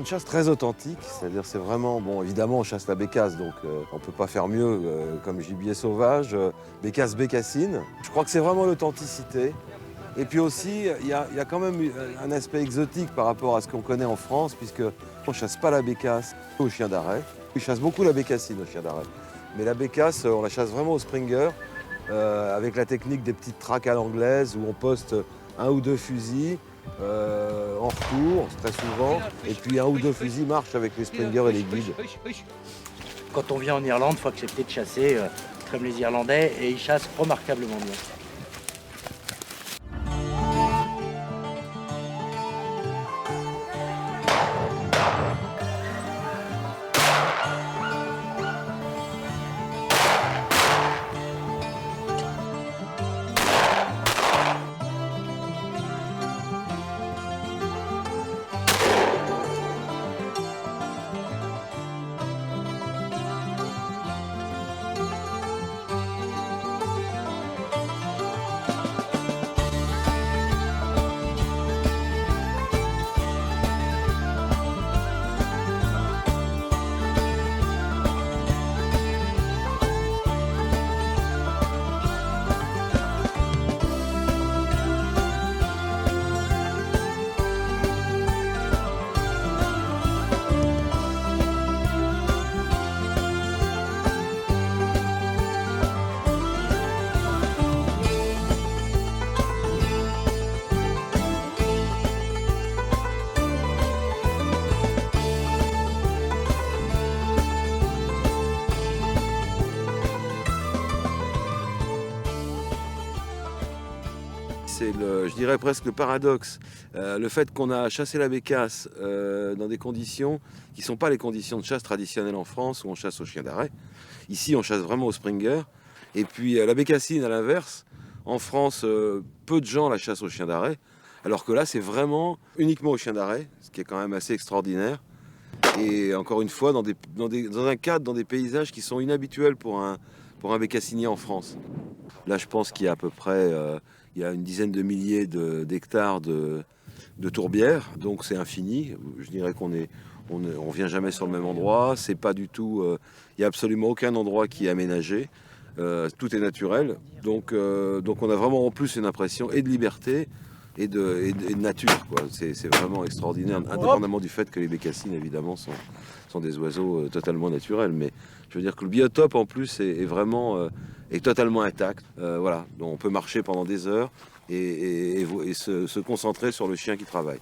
une chasse très authentique, c'est-à-dire c'est vraiment, bon évidemment on chasse la bécasse, donc on ne peut pas faire mieux comme gibier sauvage, bécasse bécassine. Je crois que c'est vraiment l'authenticité. Et puis aussi, il y a quand même un aspect exotique par rapport à ce qu'on connaît en France, puisqu'on ne chasse pas la bécasse au chien d'arrêt. Ils chassent beaucoup la bécassine au chien d'arrêt. Mais la bécasse, on la chasse vraiment au Springer, avec la technique des petites traques à l'anglaise, où on poste un ou deux fusils en retour, très souvent, et puis un ou deux fusils marchent avec les Springer et les guides. Quand on vient en Irlande, il faut accepter de chasser comme les Irlandais, et ils chassent remarquablement bien. C'est je dirais presque le paradoxe. Le fait qu'on a chassé la bécasse dans des conditions qui ne sont pas les conditions de chasse traditionnelles en France, où on chasse au chien d'arrêt. Ici, on chasse vraiment au Springer. Et puis la bécassine, à l'inverse, en France, peu de gens la chassent au chien d'arrêt. Alors que là, c'est vraiment uniquement au chien d'arrêt, ce qui est quand même assez extraordinaire. Et encore une fois, dans un cadre, dans des paysages qui sont inhabituels pour un bécassinier en France. Là, je pense qu'il y a à peu près il y a une dizaine de milliers d'hectares de tourbières, donc c'est infini. Je dirais on vient jamais sur le même endroit. C'est pas du tout, il y a absolument aucun endroit qui est aménagé. Tout est naturel. Donc on a vraiment en plus une impression et de liberté et de nature, quoi. C'est vraiment extraordinaire, indépendamment du fait que les bécassines, évidemment, sont des oiseaux totalement naturels. Mais je veux dire que le biotope, en plus, est vraiment est totalement intact. Voilà. Donc on peut marcher pendant des heures et se concentrer sur le chien qui travaille.